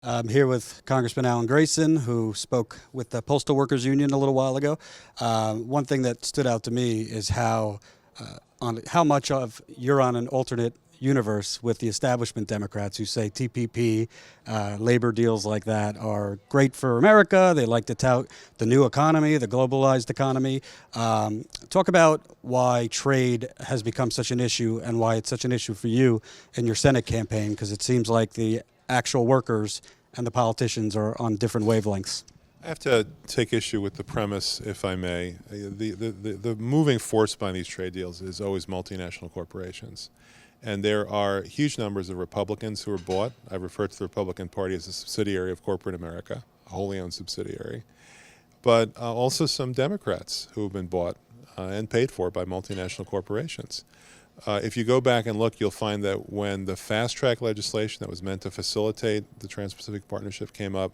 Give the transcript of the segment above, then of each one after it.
I'm here with Congressman Alan Grayson, who spoke with the Postal Workers Union a little while ago. One thing that stood out to me is how much of you're on an alternate universe with the establishment Democrats who say TPP, labor deals like that are great for America. They like to tout the new economy, the globalized economy. Talk about why trade has become such an issue and why it's such an issue for you in your Senate campaign, because it seems like the actual workers and the politicians are on different wavelengths. I have to take issue with the premise, if I may. The moving force behind these trade deals is always multinational corporations. And there are huge numbers of Republicans who are bought. I refer to the Republican Party as a subsidiary of corporate America, a wholly owned subsidiary. But also some Democrats who have been bought and paid for by multinational corporations. If you go back and look, you'll find that when the fast-track legislation that was meant to facilitate the Trans-Pacific Partnership came up,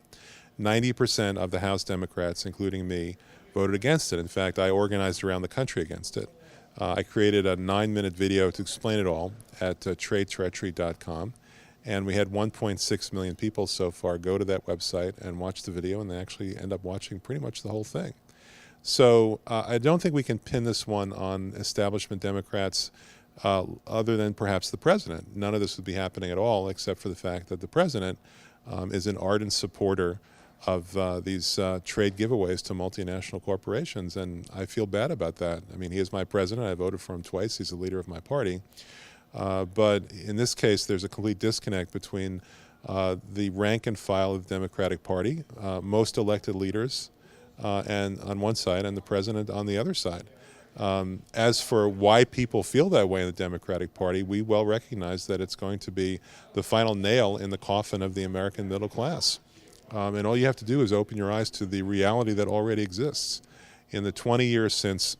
90% of the House Democrats, including me, voted against it. In fact, I organized around the country against it. I created a 9-minute video to explain it all at tradetreachery.com, and we had 1.6 million people so far go to that website and watch the video, and they actually end up watching pretty much the whole thing. So I don't think we can pin this one on establishment Democrats other than perhaps the president. None of this would be happening at all except for the fact that the president is an ardent supporter of these trade giveaways to multinational corporations, and I feel bad about that. I mean, he is my president. I voted for him twice. He's the leader of my party. But in this case, there's a complete disconnect between the rank and file of the Democratic Party, most elected leaders, and on one side, and the president on the other side. As for why people feel that way in the Democratic Party, we well recognize that it's going to be the final nail in the coffin of the American middle class. And all you have to do is open your eyes to the reality that already exists. In the 20 years since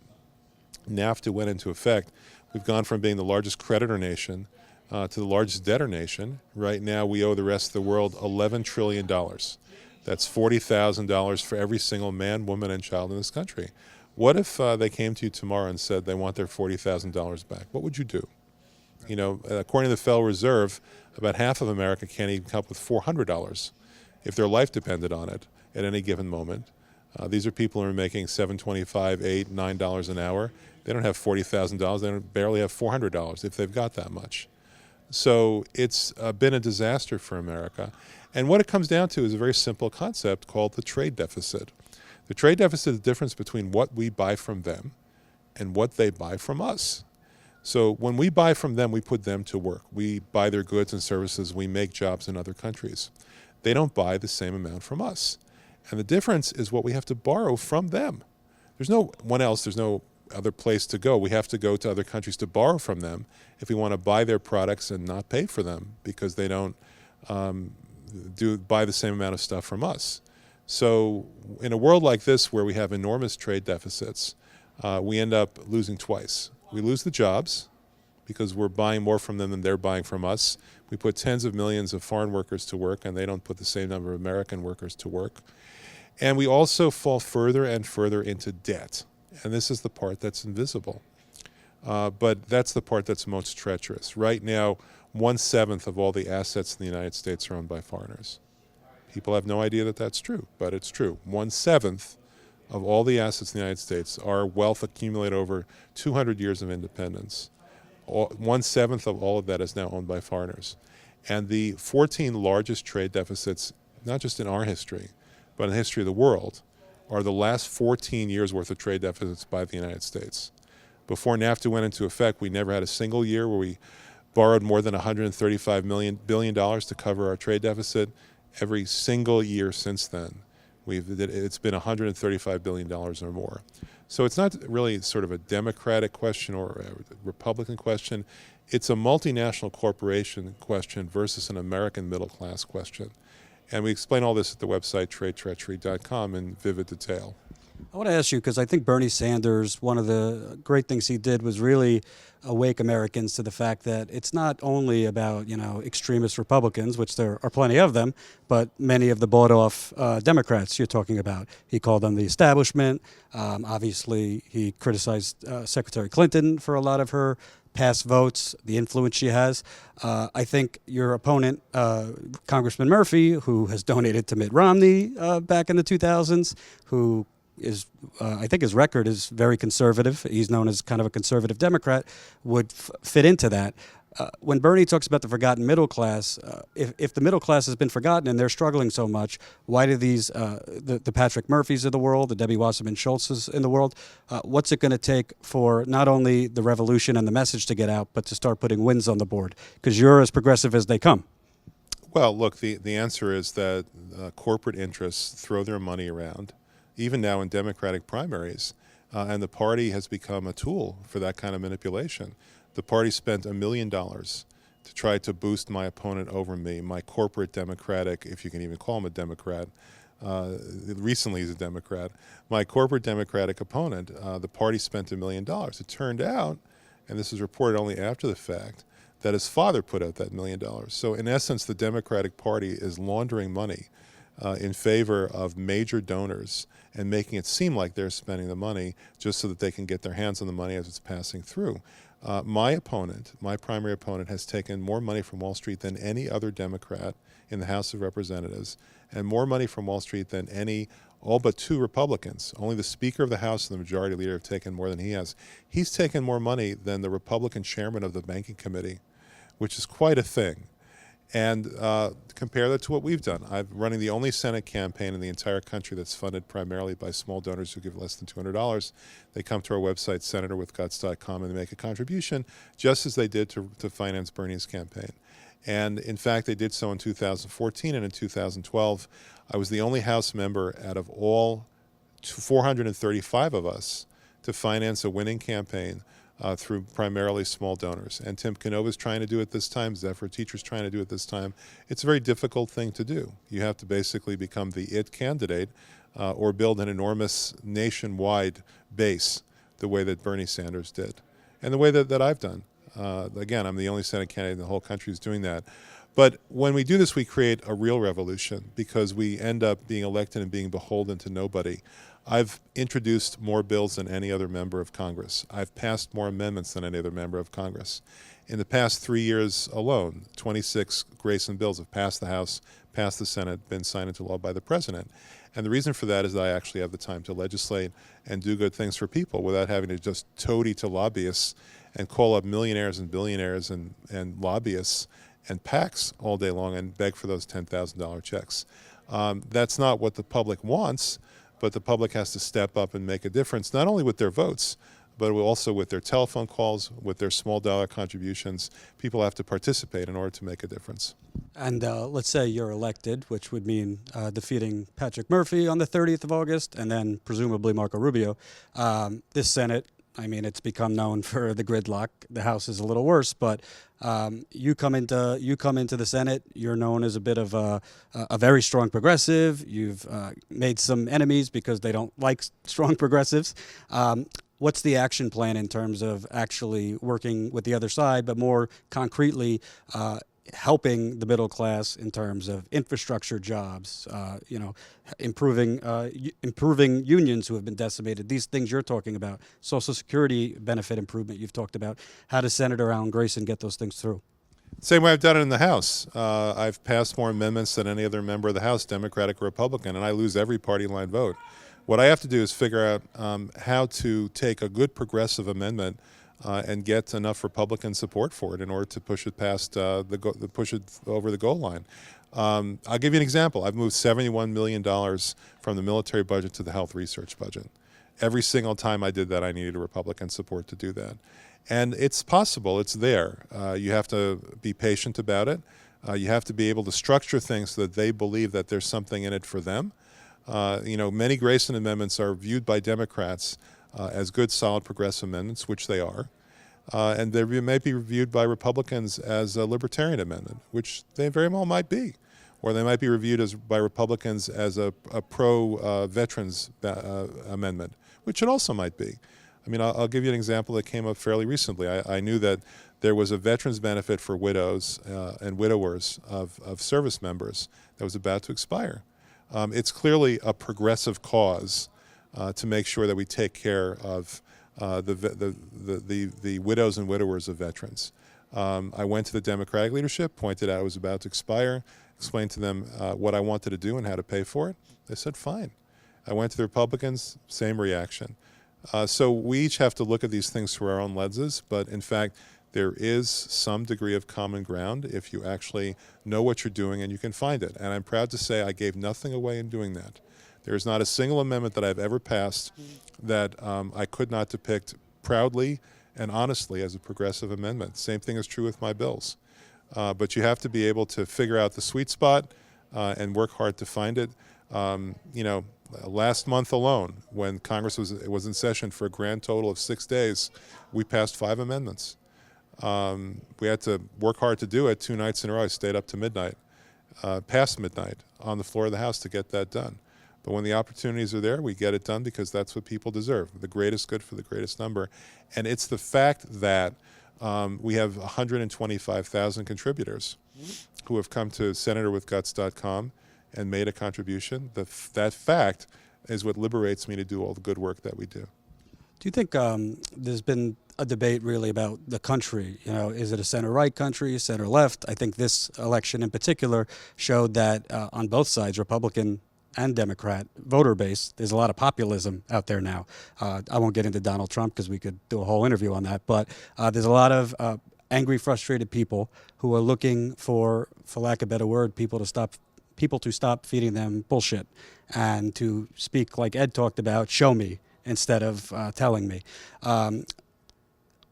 NAFTA went into effect, we've gone from being the largest creditor nation to the largest debtor nation. Right now, we owe the rest of the world $11 trillion. That's $40,000 for every single man, woman, and child in this country. What if they came to you tomorrow and said they want their $40,000 back? What would you do? You know, according to the Federal Reserve, about half of America can't even come up with $400 if their life depended on it at any given moment. These are people who are making $7.25, $8, $9 an hour. They don't have $40,000. They barely have $400 if they've got that much. So it's been a disaster for America. And what it comes down to is a very simple concept called the trade deficit. The trade deficit is the difference between what we buy from them and what they buy from us. So when we buy from them, we put them to work. We buy their goods and services. We make jobs in other countries. They don't buy the same amount from us. And the difference is what we have to borrow from them. There's no one else. There's no other place to go. We have to go to other countries to borrow from them if we want to buy their products and not pay for them because they don't buy the same amount of stuff from us. So in a world like this where we have enormous trade deficits, we end up losing twice. We lose the jobs because we're buying more from them than they're buying from us. We put tens of millions of foreign workers to work, and they don't put the same number of American workers to work. And we also fall further and further into debt. And this is the part that's invisible. But that's the part that's most treacherous. Right now, 1/7 of all the assets in the United States are owned by foreigners. People have no idea that that's true, but it's true. 1/7 of all the assets in the United States are wealth accumulated over 200 years of independence. 1/7 of all of that is now owned by foreigners. And the 14 largest trade deficits, not just in our history, but in the history of the world, are the last 14 years worth of trade deficits by the United States. Before NAFTA went into effect, we never had a single year where we borrowed more than $135 billion to cover our trade deficit. Every single year since then, it's been $135 billion or more. So it's not really sort of a Democratic question or a Republican question. It's a multinational corporation question versus an American middle class question. And we explain all this at the website tradetreachery.com in vivid detail. I want to ask you because I think Bernie Sanders, one of the great things he did was really awake Americans to the fact that it's not only about extremist Republicans, which there are plenty of them, but many of the bought-off Democrats you're talking about. He called them the establishment. Obviously, he criticized Secretary Clinton for a lot of her past votes, the influence she has. I think your opponent, Congressman Murphy, who has donated to Mitt Romney back in the 2000s, who is, I think his record is very conservative. He's known as kind of a conservative Democrat, would fit into that. When Bernie talks about the forgotten middle class, if the middle class has been forgotten and they're struggling so much, why do these, the Patrick Murphys of the world, the Debbie Wasserman Schultzes in the world, what's it going to take for not only the revolution and the message to get out, but to start putting wins on the board? Because you're as progressive as they come. Well, look, the answer is that corporate interests throw their money around, even now in Democratic primaries, and the party has become a tool for that kind of manipulation. The party spent $1 million to try to boost my opponent over me, my corporate Democratic, if you can even call him a Democrat. Recently he's a Democrat. My corporate Democratic opponent, the party spent $1 million. It turned out, and this is reported only after the fact, that his father put out that $1 million. So in essence, the Democratic Party is laundering money in favor of major donors and making it seem like they're spending the money just so that they can get their hands on the money as it's passing through. My opponent, my primary opponent, has taken more money from Wall Street than any other Democrat in the House of Representatives, and more money from Wall Street than all but 2 Republicans. Only the Speaker of the House and the Majority Leader have taken more than he has. He's taken more money than the Republican chairman of the Banking Committee, which is quite a thing. And compare that to what we've done. I'm running the only Senate campaign in the entire country that's funded primarily by small donors who give less than $200. They come to our website, senatorwithguts.com, and they make a contribution, just as they did to finance Bernie's campaign. And in fact, they did so in 2014 and in 2012. I was the only House member out of all 435 of us to finance a winning campaign through primarily small donors. And Tim Canova's trying to do it this time. Zephyr Teacher's trying to do it this time. It's a very difficult thing to do. You have to basically become the it candidate or build an enormous nationwide base the way that Bernie Sanders did and the way that I've done. Again, I'm the only Senate candidate in the whole country who's doing that. But when we do this, we create a real revolution because we end up being elected and being beholden to nobody. I've introduced more bills than any other member of Congress. I've passed more amendments than any other member of Congress. In the past 3 years alone, 26 Grayson bills have passed the House, passed the Senate, been signed into law by the President. And the reason for that is that I actually have the time to legislate and do good things for people without having to just toady to lobbyists and call up millionaires and billionaires and lobbyists and PACs all day long and beg for those $10,000 checks. That's not what the public wants, but the public has to step up and make a difference, not only with their votes, but also with their telephone calls, with their small dollar contributions. People have to participate in order to make a difference. And let's say you're elected, which would mean defeating Patrick Murphy on the 30th of August, and then presumably Marco Rubio. This Senate, I mean, it's become known for the gridlock. The House is a little worse, but you come into the Senate. You're known as a bit of a very strong progressive. You've made some enemies because they don't like strong progressives. What's the action plan in terms of actually working with the other side, but more concretely helping the middle class in terms of infrastructure, jobs, improving unions who have been decimated, these things you're talking about, Social Security benefit improvement you've talked about. How does Senator Alan Grayson get those things through? Same way I've done it in the House. I've passed more amendments than any other member of the House, Democratic or Republican, and I lose every party line vote. What I have to do is figure out how to take a good progressive amendment and get enough Republican support for it in order to push it past push it over the goal line. I'll give you an example. I've moved $71 million from the military budget to the health research budget. Every single time I did that, I needed Republican support to do that. And it's possible. It's there. You have to be patient about it. You have to be able to structure things so that they believe that there's something in it for them. Many Grayson amendments are viewed by Democrats as good, solid, progressive amendments, which they are. And they may be viewed by Republicans as a libertarian amendment, which they very well might be. or they might be reviewed by Republicans as a pro-veterans amendment, which it also might be. I mean, I'll give you an example that came up fairly recently. I knew that there was a veterans benefit for widows and widowers of service members that was about to expire. It's clearly a progressive cause to make sure that we take care of the widows and widowers of veterans. I went to the Democratic leadership, pointed out it was about to expire, explained to them what I wanted to do and how to pay for it. They said, fine. I went to the Republicans, same reaction. So we each have to look at these things through our own lenses, but in fact, there is some degree of common ground if you actually know what you're doing and you can find it. And I'm proud to say I gave nothing away in doing that. There is not a single amendment that I've ever passed that I could not depict proudly and honestly as a progressive amendment. Same thing is true with my bills. But you have to be able to figure out the sweet spot and work hard to find it. You know, last month alone, when Congress was in session for a grand total of 6 days, we passed 5 amendments. We had to work hard to do it. 2 nights in a row, I stayed up to midnight, past midnight, on the floor of the House to get that done. But when the opportunities are there, we get it done because that's what people deserve, the greatest good for the greatest number. And it's the fact that we have 125,000 contributors who have come to senatorwithguts.com and made a contribution. That fact is what liberates me to do all the good work that we do. Do you think there's been a debate really about the country? You know, is it a center-right country, center-left? I think this election in particular showed that on both sides, Republican and Democrat voter base, there's a lot of populism out there now. I won't get into Donald Trump because we could do a whole interview on that, but there's a lot of angry, frustrated people who are looking for lack of a better word, people to stop feeding them bullshit and to speak, like Ed talked about, show me instead of telling me.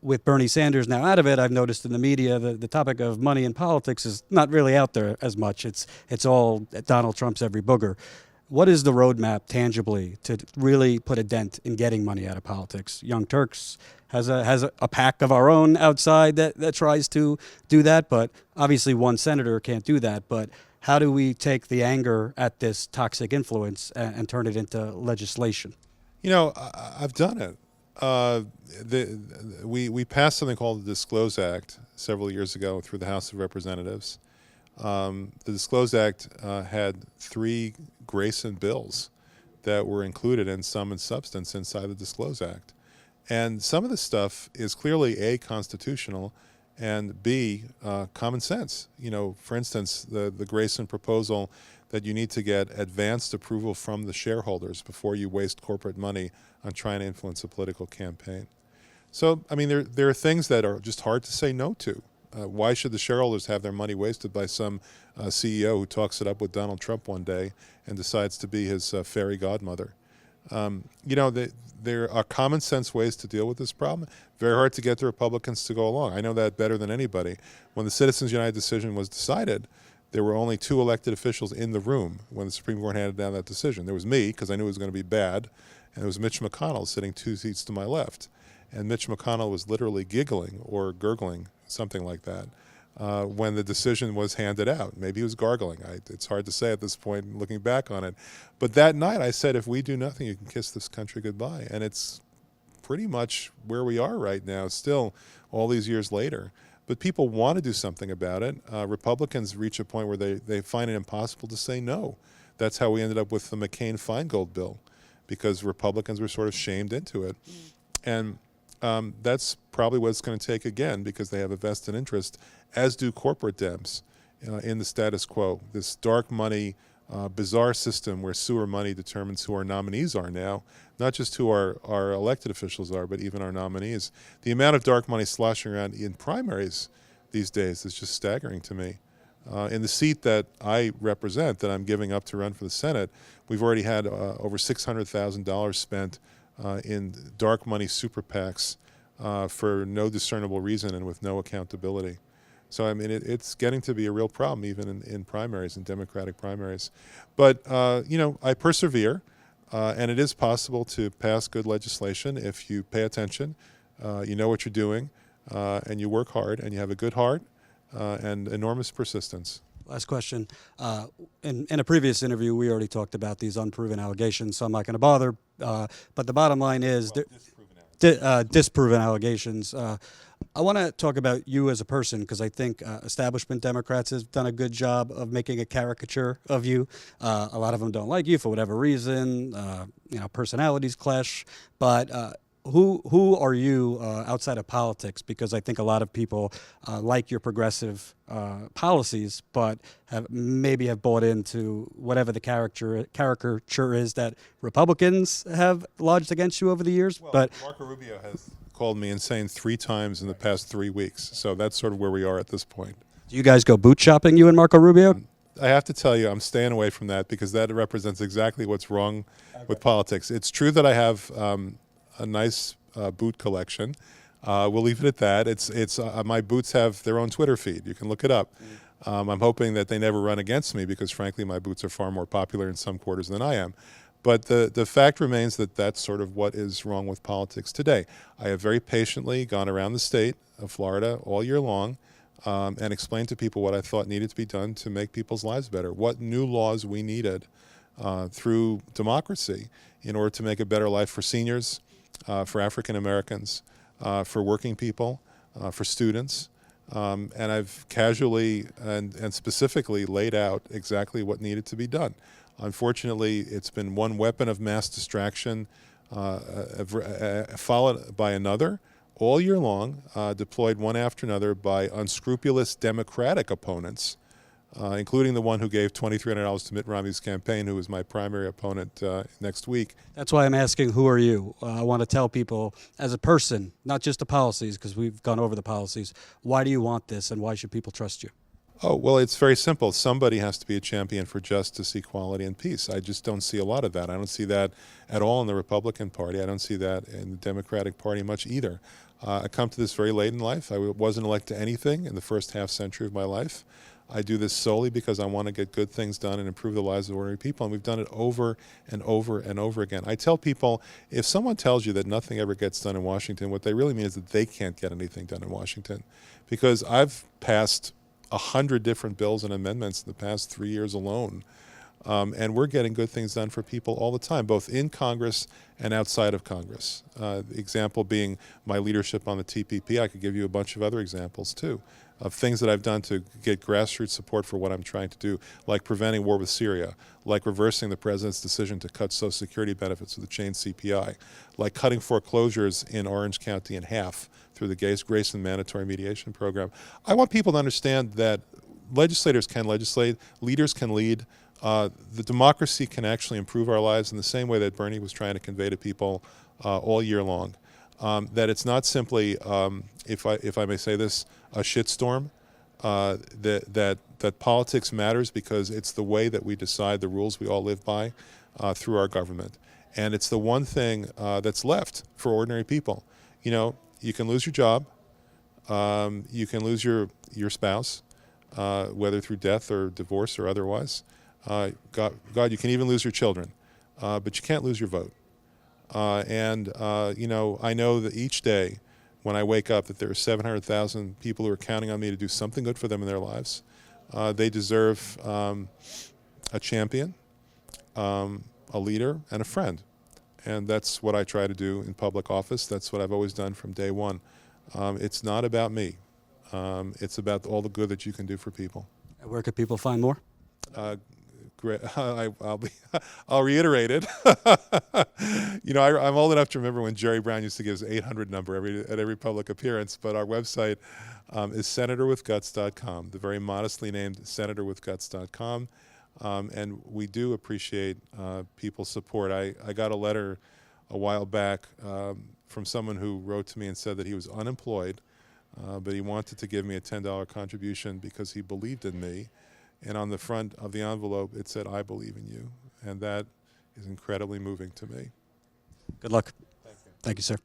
With Bernie Sanders now out of it, I've noticed in the media the topic of money in politics is not really out there as much. It's all Donald Trump's every booger. What is the roadmap tangibly to really put a dent in getting money out of politics? Young Turks has a pack of our own outside that tries to do that, but obviously one senator can't do that. But how do we take the anger at this toxic influence and turn it into legislation? You know, I've done it. We passed something called the Disclose Act several years ago through the House of Representatives. The Disclose Act had 3 Grayson bills that were included in sum and substance inside the Disclose Act. And some of the stuff is clearly A, constitutional, and B, common sense. You know, for instance, the Grayson proposal that you need to get advanced approval from the shareholders before you waste corporate money on trying to influence a political campaign. So, I mean, there are things that are just hard to say no to. Why should the shareholders have their money wasted by some CEO who talks it up with Donald Trump one day and decides to be his fairy godmother? You know, there are common sense ways to deal with this problem. Very hard to get the Republicans to go along. I know that better than anybody. When the Citizens United decision was decided, there were only 2 elected officials in the room when the Supreme Court handed down that decision. There was me, because I knew it was going to be bad, and there was Mitch McConnell sitting 2 seats to my left. And Mitch McConnell was literally giggling or gurgling, something like that, when the decision was handed out. Maybe he was gargling. It's hard to say at this point, looking back on it. But that night I said, if we do nothing, you can kiss this country goodbye. And it's pretty much where we are right now, still all these years later. But people want to do something about it. Republicans reach a point where they find it impossible to say no. That's how we ended up with the McCain-Feingold bill, because Republicans were sort of shamed into it. And that's probably what it's going to take again, because they have a vested interest, as do corporate Dems, in the status quo. This dark money, bizarre system where sewer money determines who our nominees are now, not just who our elected officials are, but even our nominees. The amount of dark money sloshing around in primaries these days is just staggering to me. In the seat that I represent, that I'm giving up to run for the Senate, we've already had over $600,000 spent in dark money super PACs for no discernible reason and with no accountability. So, I mean, it's getting to be a real problem even in primaries, in Democratic primaries. But, you know, I persevere, and it is possible to pass good legislation if you pay attention, you know what you're doing, and you work hard, and you have a good heart and enormous persistence. Last question. In a previous interview, we already talked about these unproven allegations, so I'm not going to bother. But the bottom line is disproven allegations. I want to talk about you as a person because I think establishment Democrats have done a good job of making a caricature of you. A lot of them don't like you for whatever reason. Personalities clash. But who are you outside of politics? Because I think a lot of people like your progressive policies, but maybe have bought into whatever the caricature is that Republicans have lodged against you over the years. Well, but Marco Rubio has called me insane 3 times in the past 3 weeks, so that's sort of where we are at this point. do you guys go boot shopping, you and Marco Rubio? I have to tell you, I'm staying away from that because that represents exactly what's wrong with politics. It's true that I have a nice boot collection. We'll leave it at that. It's my boots have their own Twitter feed. You can look it up. I'm hoping that they never run against me because, frankly, my boots are far more popular in some quarters than I am. But the fact remains that that's sort of what is wrong with politics today. I have very patiently gone around the state of Florida all year long and explained to people what I thought needed to be done to make people's lives better, what new laws we needed through democracy in order to make a better life for seniors, for African Americans, for working people, for students. And I've casually and specifically laid out exactly what needed to be done. Unfortunately, it's been one weapon of mass distraction followed by another all year long, deployed one after another by unscrupulous Democratic opponents, including the one who gave $2,300 to Mitt Romney's campaign, who is my primary opponent next week. That's why I'm asking, who are you? I want to tell people, as a person, not just the policies, because we've gone over the policies, why do you want this and why should people trust you? Oh, well, it's very simple. Somebody has to be a champion for justice, equality, and peace. I just don't see a lot of that. I don't see that at all in the Republican Party. I don't see that in the Democratic Party much either. I come to this very late in life. I wasn't elected to anything in the first half century of my life. I do this solely because I want to get good things done and improve the lives of ordinary people, and we've done it over and over and over again. I tell people, if someone tells you that nothing ever gets done in Washington, what they really mean is that they can't get anything done in Washington. Because I've passed 100 different bills and amendments in the past 3 years alone. And we're getting good things done for people all the time, both in Congress and outside of Congress. The example being my leadership on the TPP. I could give you a bunch of other examples, too, of things that I've done to get grassroots support for what I'm trying to do, like preventing war with Syria, like reversing the president's decision to cut Social Security benefits with the chain CPI, like cutting foreclosures in Orange County in half through the Grayson mandatory mediation program. I want people to understand that legislators can legislate, leaders can lead. The democracy can actually improve our lives in the same way that Bernie was trying to convey to people all year long. That it's not simply, if I may say this, a shitstorm. That politics matters because it's the way that we decide the rules we all live by through our government. And it's the one thing that's left for ordinary people. You know, you can lose your job, you can lose your spouse, whether through death or divorce or otherwise. God, you can even lose your children, but you can't lose your vote. You know, I know that each day when I wake up that there are 700,000 people who are counting on me to do something good for them in their lives. They deserve a champion, a leader, and a friend. And that's what I try to do in public office. That's what I've always done from day one. It's not about me. It's about all the good that you can do for people. Where could people find more? I'll reiterate it. You know, I'm old enough to remember when Jerry Brown used to give his 800 number at every public appearance, but our website is senatorwithguts.com, the very modestly named senatorwithguts.com. And we do appreciate people's support. I got a letter a while back from someone who wrote to me and said that he was unemployed, but he wanted to give me a $10 contribution because he believed in me. And on the front of the envelope, it said, "I believe in you." And that is incredibly moving to me. Good luck. Thank you, sir.